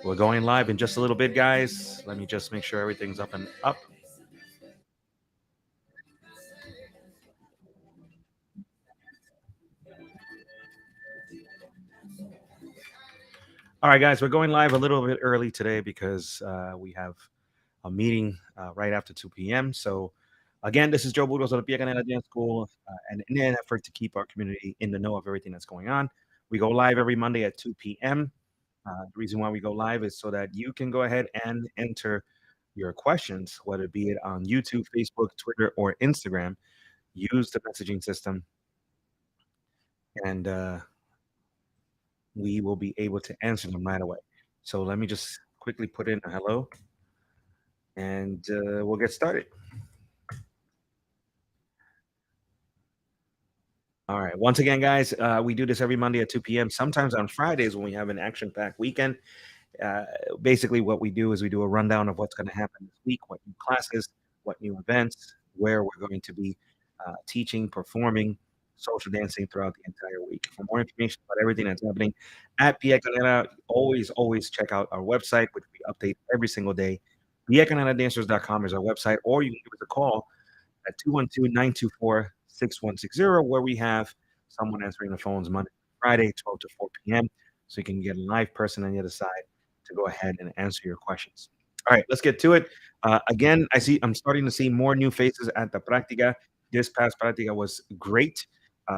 We're going live in just a little bit, guys. Let me just make sure everything's up and up. All right, guys, we're going live a little bit early today because we have a meeting right after 2 p.m. So, again, this is Joe Burgos of the Pia Canela Dance School, and in an effort to keep our community in the know of everything that's going on, we go live every Monday at 2 p.m. The reason why we go live is so that you can go ahead and enter your questions, whether it be it on YouTube, Facebook, Twitter, or Instagram. Use the messaging system, and we will be able to answer them right away. So let me just quickly put in a hello, and we'll get started. All right. Once again, guys, we do this every Monday at 2 p.m. Sometimes on Fridays when we have an action-packed weekend. Uh, Basically, what we do is we do a rundown of what's going to happen this week, what new classes, what new events, where we're going to be teaching, performing, social dancing throughout the entire week. For more information about everything that's happening at Pia Canela, always check out our website, which we update every single day. PiaCanelaDancers.com is our website, or you can give us a call at 212-924-6160, where we have someone answering the phones Monday to Friday, 12 to 4 p.m. So you can get a live person on the other side to go ahead and answer your questions. All right, let's get to it. Again, I'm starting to see more new faces at the Practica. This past Practica was great.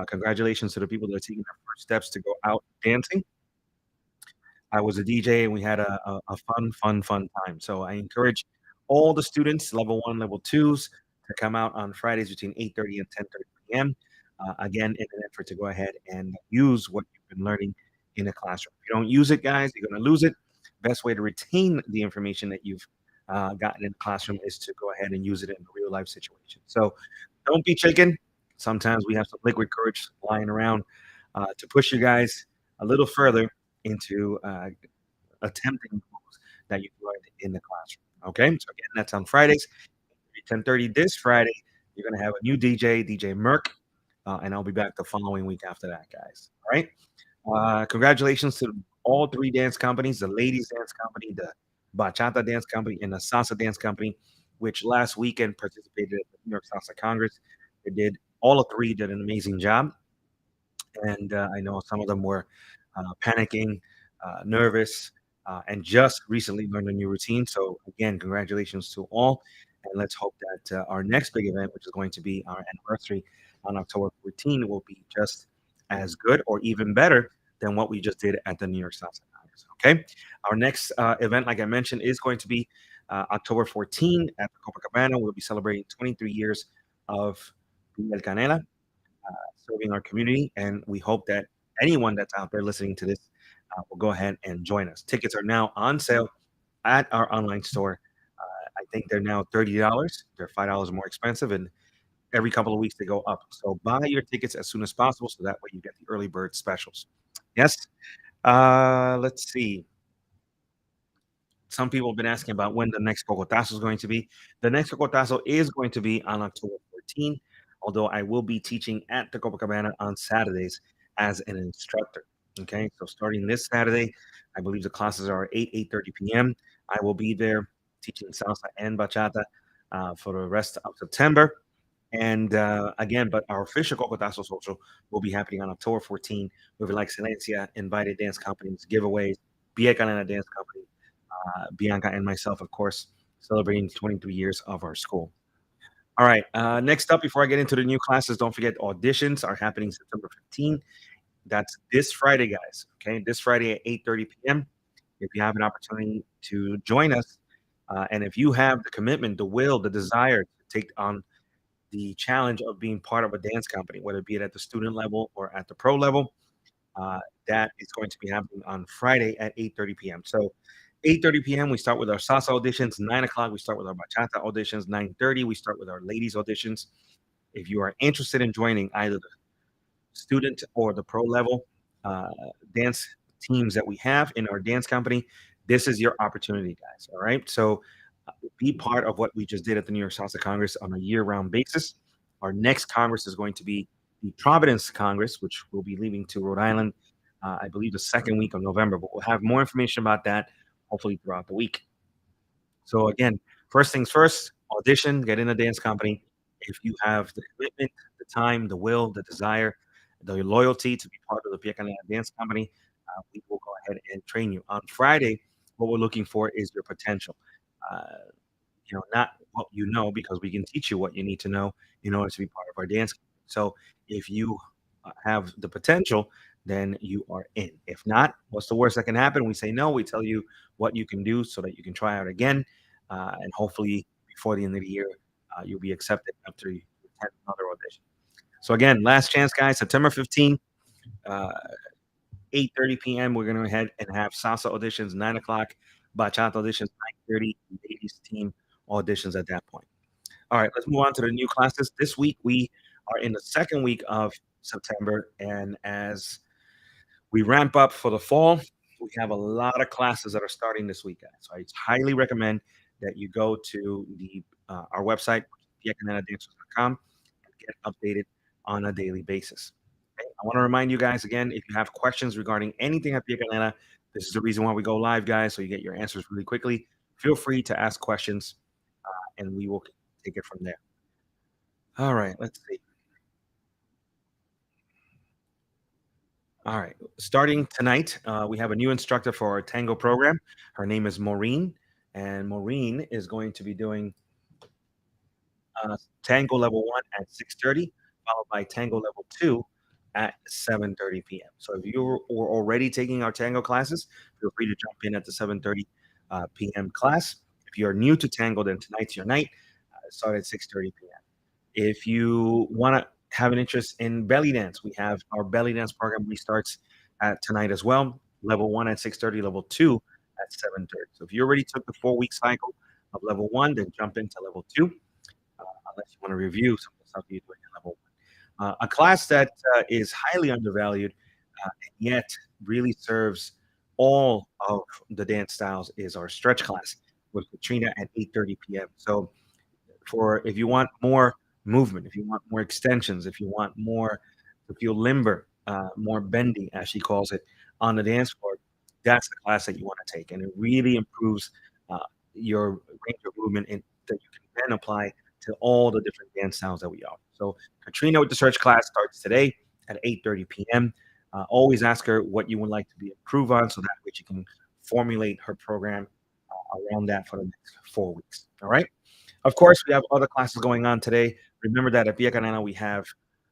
Congratulations to the people that are taking their first steps to go out dancing. I was a DJ and we had a fun time. So I encourage all the students, level one, level twos, to come out on Fridays between 8:30 and 10:30 p.m. Again, in an effort to go ahead and use what you've been learning in the classroom. If you don't use it, guys, you're going to lose it. Best way to retain the information that you've gotten in the classroom is to go ahead and use it in a real life situation. So don't be chicken. Sometimes we have some liquid courage lying around to push you guys a little further into attempting goals that you've learned in the classroom. Okay, so again, that's on Fridays, 10:30 this Friday. You're gonna have a new DJ, DJ Merck, and I'll be back the following week after that, guys. All right. Congratulations to all three dance companies: the ladies dance company, the bachata dance company, and the salsa dance company, which last weekend participated at the New York Salsa Congress. They did all of three did an amazing job, and I know some of them were panicking, nervous, and just recently learned a new routine. So again, congratulations to all, and let's hope that our next big event, which is going to be our anniversary on October 14, will be just as good or even better than what we just did at the New York Salsa Congress. Okay, our next event, like I mentioned, is going to be October 14 at the Copacabana. We'll be celebrating 23 years of El Canela serving our community. And we hope that anyone that's out there listening to this will go ahead and join us. Tickets are now on sale at our online store. I think they're now $30. They're $5 more expensive, and every couple of weeks they go up. So buy your tickets as soon as possible, so that way you get the early bird specials. Yes. Let's see. Some people have been asking about when the next Cocotazo is going to be. The next Cocotazo is going to be on October 14, although I will be teaching at the Copacabana on Saturdays as an instructor. Okay, so starting this Saturday, I believe the classes are 8:30 p.m. I will be there teaching salsa and bachata for the rest of September. And again, but our official Cocotazo Social will be happening on October 14 with La Excelencia, invited dance companies, giveaways, Via Canana Dance Company, Bianca and myself, of course, celebrating 23 years of our school. All right. Next up, before I get into the new classes, don't forget auditions are happening September 15. That's this Friday, guys. Okay, this Friday at 8:30 p.m. If you have an opportunity to join us, and if you have the commitment, the will, the desire to take on the challenge of being part of a dance company, whether it be it at the student level or at the pro level, uh, that is going to be happening on Friday at 8:30 p.m. So 8:30 p.m. we start with our salsa auditions. 9 o'clock we start with our bachata auditions. 9:30 we start with our ladies auditions. If you are interested in joining either the student or the pro level uh, dance teams that we have in our dance company, this is your opportunity, guys. All right. So be part of what we just did at the New York Salsa Congress on a year-round basis. Our next Congress is going to be the Providence Congress, which will be leaving to Rhode Island I believe the second week of November, but we'll have more information about that hopefully throughout the week. So again, first things first, audition, get in a dance company. If you have the commitment, the time, the will, the desire, the loyalty to be part of the Pia Canela Dance Company, we will go ahead and train you. On Friday, what we're looking for is your potential. Uh, not what you know, because we can teach you what you need to know in order to be part of our dance. So if you have the potential, then you are in. If not, what's the worst that can happen? We say no. We tell you what you can do so that you can try out again, and hopefully before the end of the year, you'll be accepted after you attend another audition. So again, last chance, guys. September 15th, uh, 8:30 p.m. We're going to go ahead and have salsa auditions, 9 o'clock, bachata auditions, 9:30, ladies team auditions at that point. All right, let's move on to the new classes. This week we are in the second week of September, and as we ramp up for the fall, we have a lot of classes that are starting this week, guys. So I highly recommend that you go to the our website, piacaneladancers.com, and get updated on a daily basis. Okay? I want to remind you guys again, if you have questions regarding anything at Pia Canela, this is the reason why we go live, guys, so you get your answers really quickly. Feel free to ask questions, and we will take it from there. All right, let's see. All right, starting tonight, we have a new instructor for our tango program. Her name is Maureen, and Maureen is going to be doing tango level 1 at 6:30, followed by tango level 2 at 7:30 p.m. So if you were already taking our tango classes, feel free to jump in at the 7:30 p.m. class. If you're new to tango, then tonight's your night. Start at 6:30 p.m. If you want to have an interest in belly dance, we have our belly dance program restarts at tonight as well. Level 1 at 6:30, level 2 at 7:30. So if you already took the 4-week cycle of level 1, then jump into level 2, unless you want to review some of the stuff you're doing at level 1. A class that is highly undervalued, and yet really serves all of the dance styles is our stretch class with Katrina at 8:30 p.m. So for if you want more movement, if you want more extensions, if you want more to feel limber, more bendy, as she calls it, on the dance floor, that's the class that you want to take, and it really improves uh, your range of movement that you can then apply to all the different dance styles that we offer. So Katrina with the search class starts today at 8:30 p.m. Always ask her what you would like to be improved on, so that way she can formulate her program around that for the next 4 weeks. All right. Of course, we have other classes going on today. Remember that at Via Canela, we have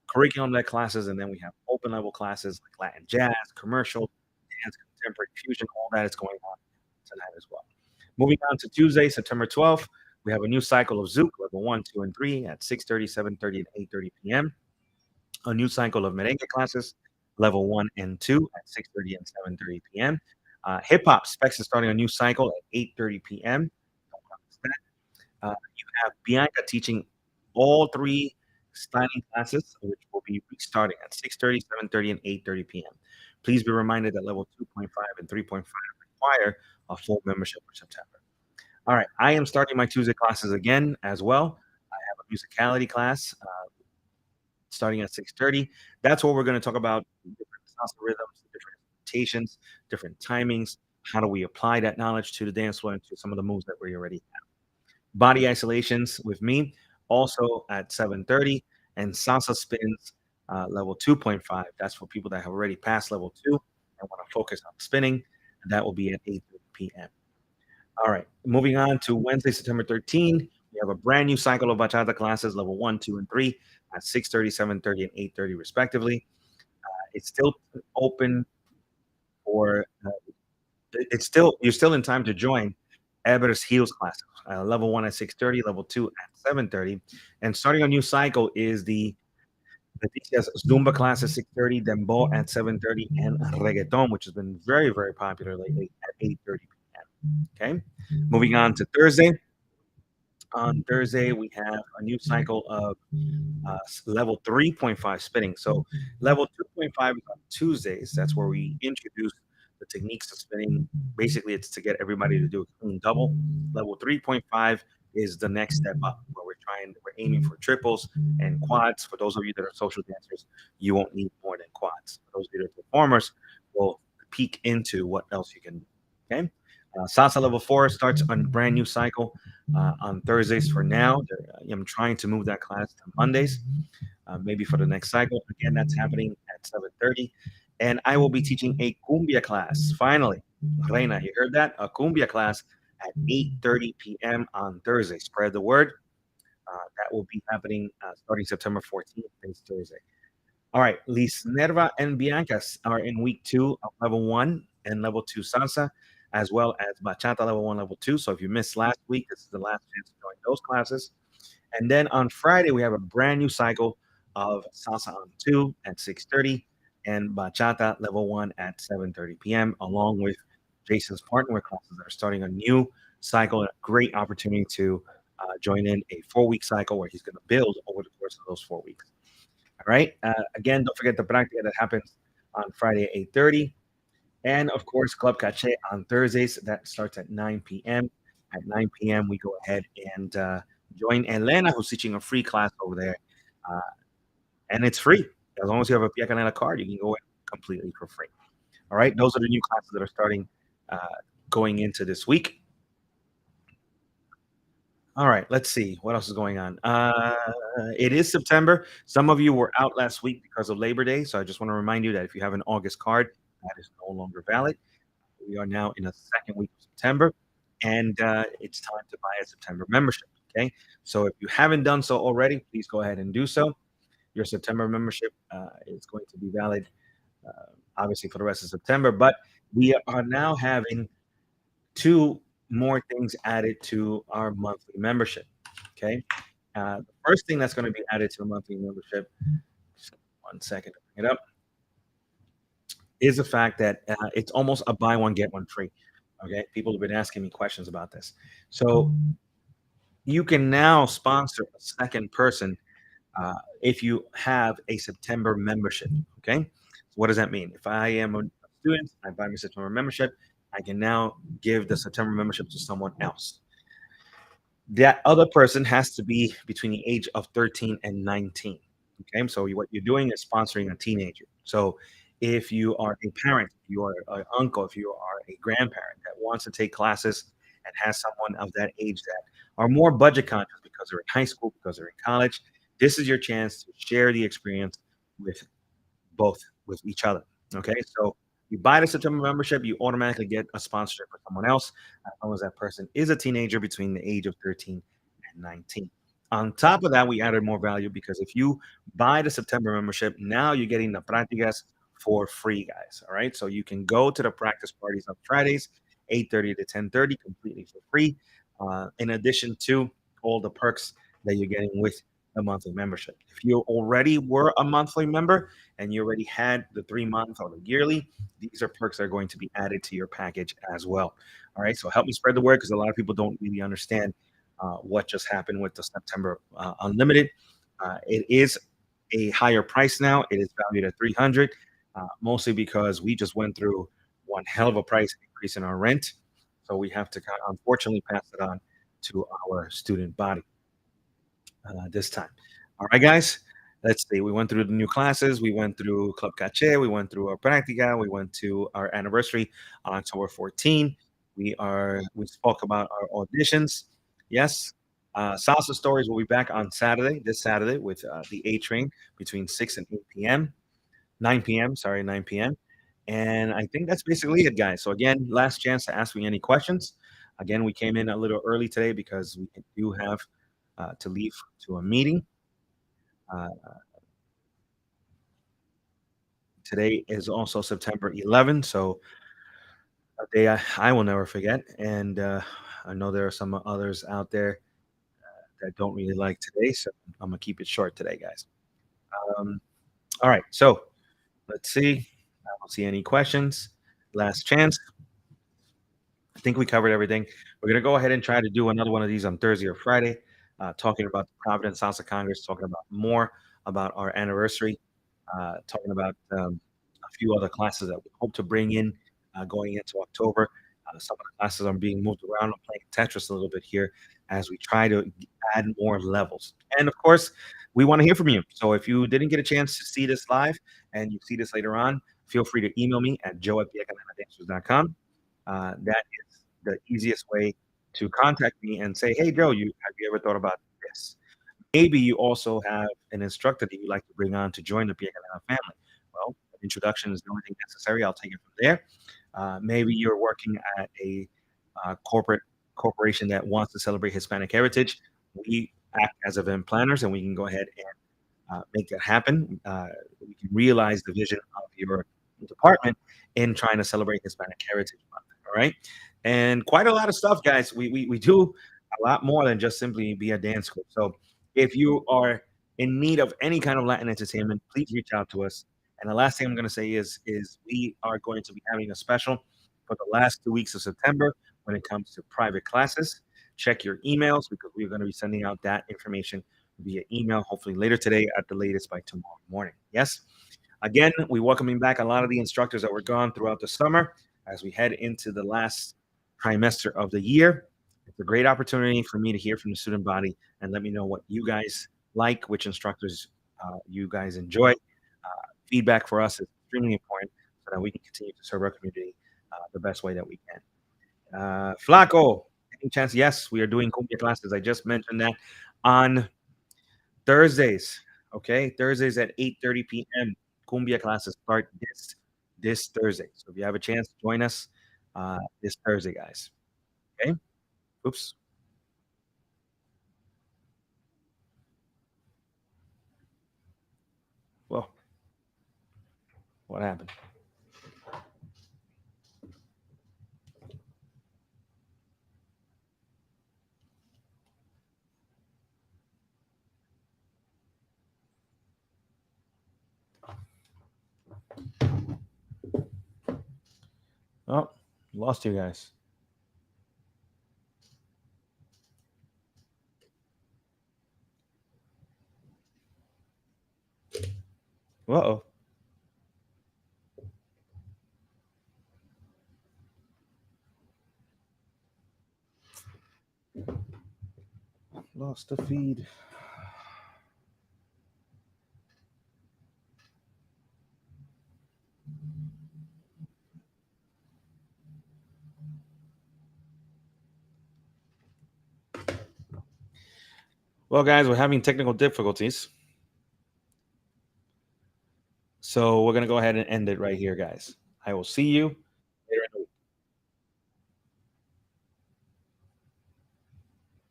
curriculum-led classes, and then we have open-level classes like Latin jazz, commercial, dance, contemporary fusion. All that is going on tonight as well. Moving on to Tuesday, September 12th, we have a new cycle of Zouk, level 1, 2, and 3 at 6:30, 7:30, and 8:30 p.m. A new cycle of merengue classes, level 1 and 2 at 6:30 and 7:30 p.m. Hip hop specs is starting a new cycle at 8:30 p.m. You have Bianca teaching all 3 styling classes, which will be restarting at 6:30, 7:30, and 8:30 p.m. Please be reminded that level 2.5 and 3.5 require a full membership for September. All right, I am starting my Tuesday classes again as well. I have a musicality class starting at 6:30. That's what we're going to talk about: different salsa rhythms, different rotations, different timings. How do we apply that knowledge to the dance floor and to some of the moves that we already have? Body isolations with me, also at 7:30, and salsa spins, level 2.5. That's for people that have already passed level 2 and want to focus on spinning. And that will be at 8:30 p.m. All right, moving on to Wednesday, September 13. We have a brand new cycle of bachata classes, level 1, 2, and 3 at 6:30, 7:30, and 8:30 respectively. It's still open for it's still you're still in time to join Everest Heels classes. Level 1 at 6:30, level 2 at 7:30. And starting a new cycle is the DCS Zumba class at 6:30, Dembow at 7:30, and Reggaeton, which has been very, very popular lately at 8:30 p.m. Okay. Moving on to Thursday. On Thursday, we have a new cycle of level 3.5 spinning. So level 2.5 is on Tuesdays. That's where we introduce the techniques of spinning. Basically, it's to get everybody to do a clean double. Level 3.5 is the next step up, where we're aiming for triples and quads. For those of you that are social dancers, you won't need more than quads. For those of you that are performers, little peek into what else you can do. Okay. Salsa level 4 starts on a brand new cycle on Thursdays for now. I'm trying to move that class to Mondays, maybe for the next cycle. Again, that's happening at 7:30. And I will be teaching a cumbia class. Finally, Reina, you heard that? A cumbia class at 8:30 p.m. on Thursday. Spread the word. That will be happening starting September 14th, this Thursday. All right, Liz Nerva and Biancas are in week 2 of level 1 and level 2 salsa, as well as bachata level 1, level 2. So if you missed last week, this is the last chance to join those classes. And then on Friday, we have a brand new cycle of salsa on 2 at 6:30 and bachata level 1 at 7:30 p.m., along with Jason's partner classes that are starting a new cycle. A great opportunity to join in a 4-week cycle where he's going to build over the course of those 4 weeks. All right. Again, don't forget the practica that happens on Friday at 8:30. And of course, Club Cache on Thursdays. That starts at 9 p.m. At 9 p.m., we go ahead and join Elena, who's teaching a free class over there. Uh, and it's free. As long as you have a Pia Canela card, you can go in completely for free. All right. Those are the new classes that are starting going into this week. All right, let's see what else is going on. It is September. Some of you were out last week because of Labor Day, so I just want to remind you that if you have an August card, that is no longer valid. We are now in the second week of September, and it's time to buy a September membership. Okay, so if you haven't done so already, please go ahead and do so. Your September membership is going to be valid, obviously, for the rest of September, but we are now having 2 more things added to our monthly membership. Okay. The first thing that's going to be added to the monthly membership, just 1 second to bring it up, is the fact that it's almost a buy one, get one free. Okay. People have been asking me questions about this. So you can now sponsor a second person if you have a September membership. Okay. So what does that mean? If I am a student, I buy my September membership, I can now give the September membership to someone else. That other person has to be between the age of 13 and 19. Okay, so what you're doing is sponsoring a teenager. So if you are a parent, if you are an uncle, if you are a grandparent that wants to take classes and has someone of that age that are more budget conscious because they're in high school, because they're in college, this is your chance to share the experience with both with each other. Okay, so you buy the September membership, you automatically get a sponsorship for someone else, as long as that person is a teenager between the age of 13 and 19. On top of that, we added more value because if you buy the September membership, now you're getting the practicas for free, guys. All right, so you can go to the practice parties on Fridays, 8:30 to 10:30, completely for free. In addition to all the perks that you're getting with a monthly membership. If you already were a monthly member and you already had the 3-month or the yearly, these are perks that are going to be added to your package as well. All right, so help me spread the word because a lot of people don't really understand what just happened with the September Unlimited. It is a higher price now. It is valued at 300, mostly because we just went through one hell of a price increase in our rent. So we have to unfortunately pass it on to our student body this time. All right, guys. Let's see. We went through the new classes. We went through Club Cache. We went through our practica. We went to our anniversary on October 14. We spoke about our auditions. Yes. Salsa Stories will be back on Saturday, this Saturday, with the A Train between 6 and 8 p.m. 9 p.m. Sorry, 9 p.m. And I think that's basically it, guys. So again, last chance to ask me any questions. Again, we came in a little early today because we do have to leave to a meeting. Uh, Today is also September 11th, so a day I will never forget. And I know there are some others out there that don't really like today, so I'm gonna keep it short today, guys. Um, all right, so let's see. I don't see any questions. Last chance. I think we covered everything. We're gonna go ahead and try to do another one of these on Thursday or Friday, talking about the Providence Salsa Congress, talking about more about our anniversary, talking about a few other classes that we hope to bring in going into October. Some of the classes are being moved around. I'm playing Tetris a little bit here as we try to add more levels. And of course, we want to hear from you. So if you didn't get a chance to see this live and you see this later on, feel free to email me at joe@theeconomicdancers.com. That is the easiest way to contact me and say, hey, Joe, have you ever thought about this? Maybe you also have an instructor that you'd like to bring on to join the PIAC family. Well, an introduction is the only thing necessary. I'll take it from there. Maybe you're working at a corporation that wants to celebrate Hispanic heritage. We act as event planners, and we can go ahead and make that happen. We can realize the vision of your department in trying to celebrate Hispanic Heritage Month. All right, and quite a lot of stuff, guys. We do a lot more than just simply be a dance group. So if you are in need of any kind of Latin entertainment, please reach out to us. And the last thing I'm going to say is we are going to be having a special for the last 2 weeks of September when it comes to private classes. Check your emails because we're going to be sending out that information via email, hopefully later today at the latest by tomorrow morning. Yes. Again, we're welcoming back a lot of the instructors that were gone throughout the summer as we head into the last trimester of the year. It's a great opportunity for me to hear from the student body and let me know what you guys like, which instructors you guys enjoy. Feedback for us is extremely important so that we can continue to serve our community the best way that we can. Flaco, any chance? Yes, we are doing cumbia classes. I just mentioned that on Thursdays. Okay, Thursdays at 8:30 p.m. Cumbia classes start this Thursday. So if you have a chance, join us this Thursday, guys. Okay. Oops. Well, what happened? Oh, lost you guys. Uh-oh. Lost the feed. Well, guys, we're having technical difficulties. So we're going to go ahead and end it right here, guys. I will see you